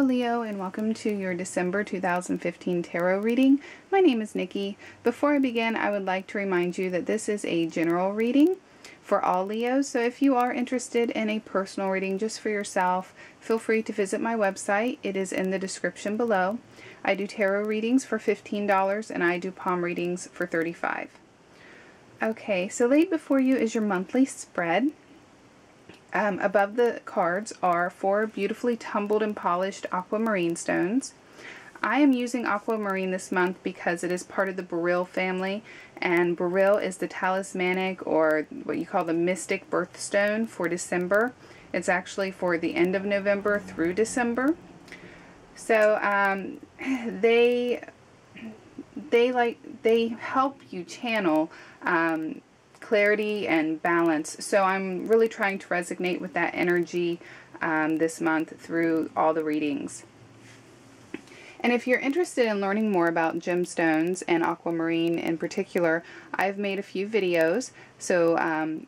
Leo, and welcome to your December 2015 tarot reading. My name is Nikki. Before I begin, I would like to remind you that this is a general reading for all Leos, so if you are interested in a personal reading just for yourself, feel free to visit my website. It is in the description below. I do tarot readings for $15 and I do palm readings for $35. Okay, so laid before you is your monthly spread. Above the cards are 4 beautifully tumbled and polished aquamarine stones. I am using aquamarine this month because it is part of the beryl family, and beryl is the talismanic, or what you call the mystic birthstone for December. It's actually for the end of November through December. So they help you channel clarity and balance. So I'm really trying to resonate with that energy this month through all the readings. And if you're interested in learning more about gemstones and aquamarine in particular, I've made a few videos, so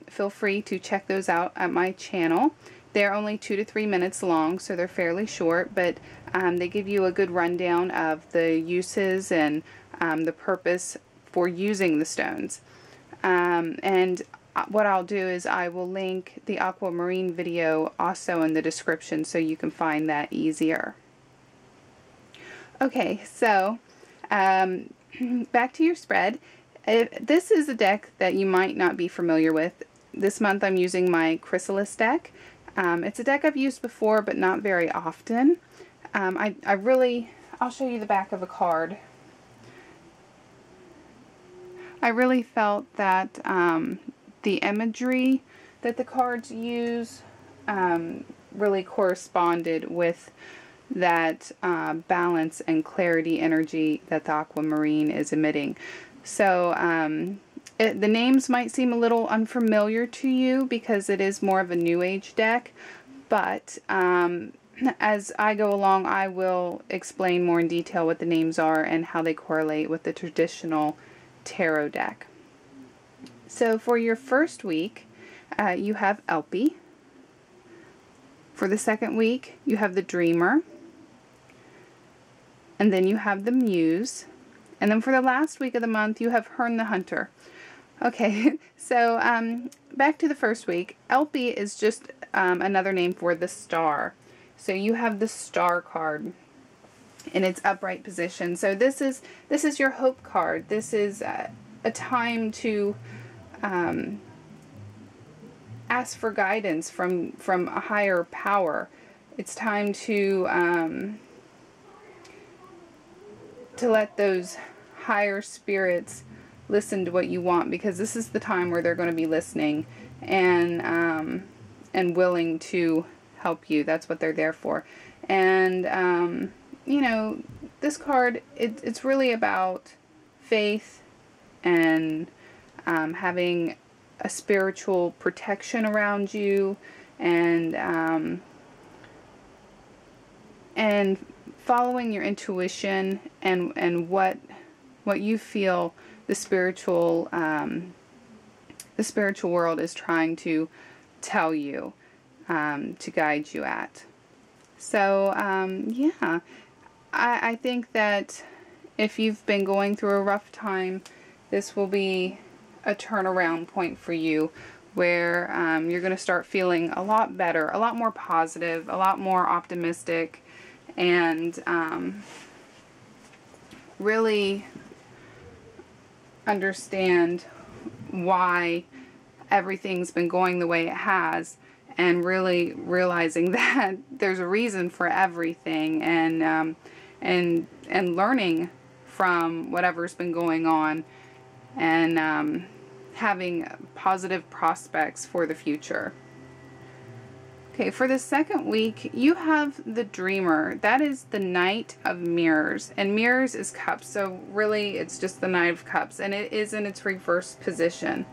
feel free to check those out at my channel. They're only 2 to 3 minutes long, so they're fairly short, but they give you a good rundown of the uses and the purpose for using the stones. And what I'll do is I will link the aquamarine video also in the description so you can find that easier. Okay, so back to your spread. This is a deck that you might not be familiar with. This month I'm using my Chrysalis deck. It's a deck I've used before, but not very often. I'll show you the back of a card. I really felt that the imagery that the cards use really corresponded with that balance and clarity energy that the aquamarine is emitting. So the names might seem a little unfamiliar to you because it is more of a New Age deck, but as I go along, I will explain more in detail what the names are and how they correlate with the traditional tarot deck. So for your first week, you have Elpie. For the second week, you have the Dreamer. And then you have the Muse. And then for the last week of the month, you have Herne the Hunter. Okay, so back to the first week. Elpie is just another name for the star. So you have the Star card in its upright position. So this is your hope card. This is a time to ask for guidance from a higher power. It's time to let those higher spirits listen to what you want, because this is the time where they're going to be listening and willing to help you. That's what they're there for. And you know, this card, it's really about faith and having a spiritual protection around you, and following your intuition and what you feel the spiritual world is trying to tell you, to guide you at. So yeah. I think that if you've been going through a rough time, this will be a turnaround point for you, where you're going to start feeling a lot better, a lot more positive, a lot more optimistic, and really understand why everything's been going the way it has, and really realizing that there's a reason for everything, and learning from whatever's been going on, and having positive prospects for the future. Okay, for the second week, you have the Dreamer. That is the Knight of Mirrors, and Mirrors is Cups, so really it's just the Knight of Cups, and it is in its reverse position.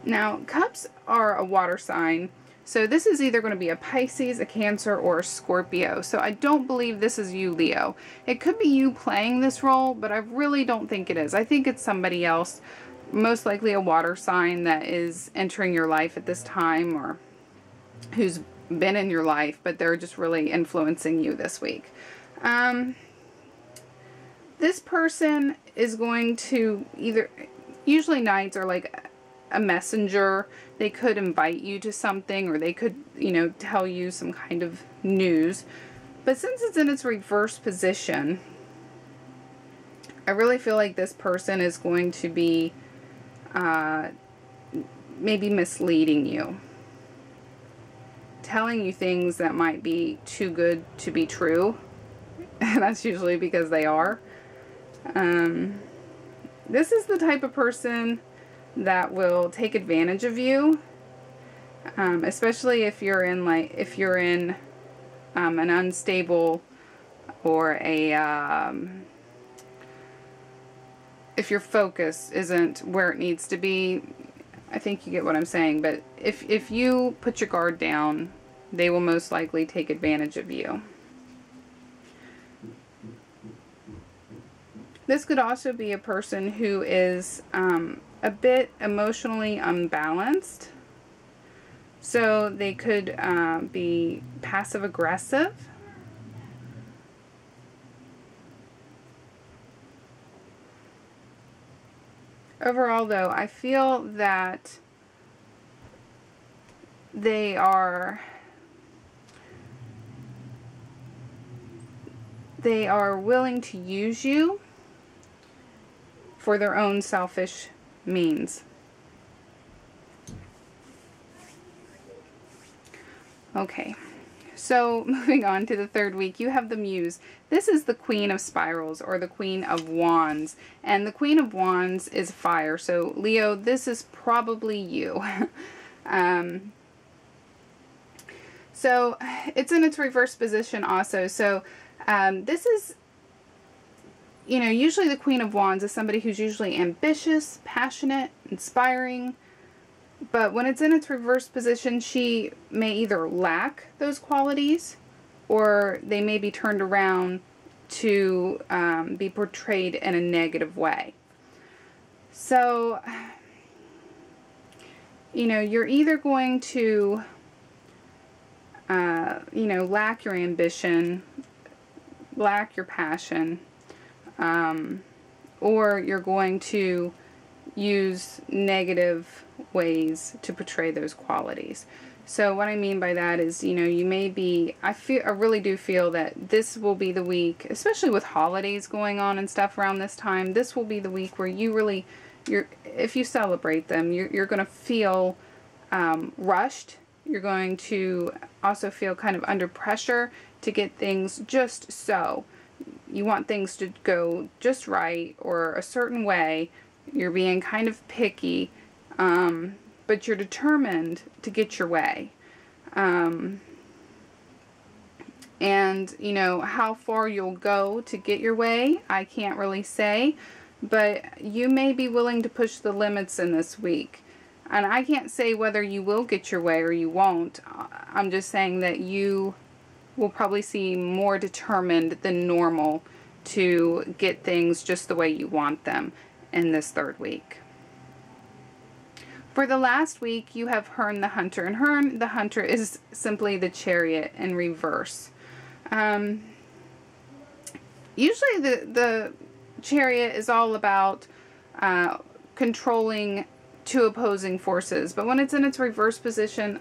Now, Cups are a water sign, so this is either going to be a Pisces, a Cancer, or a Scorpio. So I don't believe this is you, Leo. It could be you playing this role, but I really don't think it is. I think it's somebody else, most likely a water sign that is entering your life at this time, or who's been in your life, but they're just really influencing you this week. This person is going to either, usually knights are like a messenger. They could invite you to something, or they could, you know, tell you some kind of news. But since it's in its reverse position, I really feel like this person is going to be maybe misleading you, telling you things that might be too good to be true. That's usually because they are. This is the type of person that will take advantage of you, especially if you're in an unstable, or if your focus isn't where it needs to be. I think you get what I'm saying. But if you put your guard down, they will most likely take advantage of you. This could also be a person who is a bit emotionally unbalanced. So they could be passive aggressive. Overall, though, I feel that they are willing to use you for their own selfish means. Okay, so moving on to the third week, you have the Muse. This is the Queen of Spirals, or the Queen of Wands. And the Queen of Wands is fire. So Leo, this is probably you. So it's in its reverse position also. So this is, you know, usually the Queen of Wands is somebody who's usually ambitious, passionate, inspiring. But when it's in its reverse position, she may either lack those qualities, or they may be turned around to be portrayed in a negative way. So, you know, you're either going to, you know, lack your ambition, lack your passion, or you're going to use negative ways to portray those qualities. So what I mean by that is, you know, you may be, I really do feel that this will be the week, especially with holidays going on and stuff around this time, this will be the week where you really, if you celebrate them, you're going to feel rushed. You're going to also feel kind of under pressure to get things just so. You want things to go just right, or a certain way. You're being kind of picky, but you're determined to get your way. And, you know, how far you'll go to get your way, I can't really say. But you may be willing to push the limits in this week. And I can't say whether you will get your way or you won't. I'm just saying that you will probably seem more determined than normal to get things just the way you want them in this third week. For the last week, you have Hearn the Hunter. And Hearn the Hunter is simply the Chariot in reverse. Usually the Chariot is all about controlling two opposing forces. But when it's in its reverse position,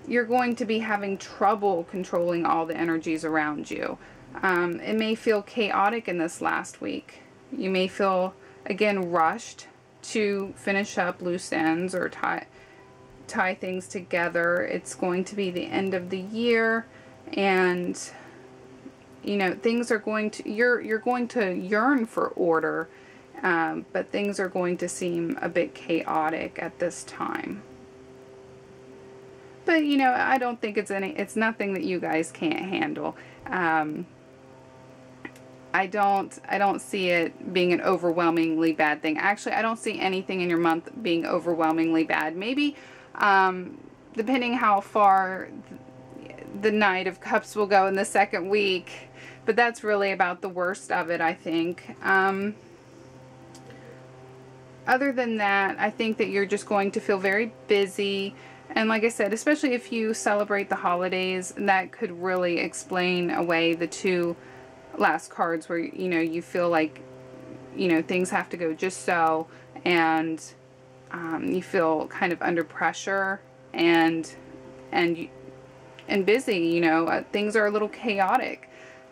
you're going to be having trouble controlling all the energies around you. It may feel chaotic in this last week. You may feel, again, rushed to finish up loose ends or tie things together. It's going to be the end of the year, and you know, things are going to, you're going to yearn for order, but things are going to seem a bit chaotic at this time. But you know, I don't think it's nothing that you guys can't handle. I don't see it being an overwhelmingly bad thing. Actually, I don't see anything in your month being overwhelmingly bad. Maybe, depending how far the Knight of Cups will go in the second week, but that's really about the worst of it, I think. Other than that, I think that you're just going to feel very busy. And like I said, especially if you celebrate the holidays, that could really explain away the two last cards where, you know, you feel like, you know, things have to go just so, and you feel kind of under pressure and busy, you know, things are a little chaotic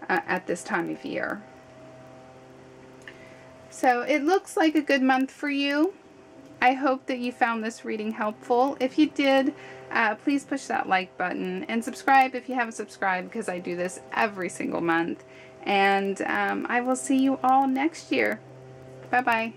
at this time of year. So it looks like a good month for you. I hope that you found this reading helpful. If you did, please push that like button and subscribe if you haven't subscribed, because I do this every single month. And I will see you all next year. Bye-bye.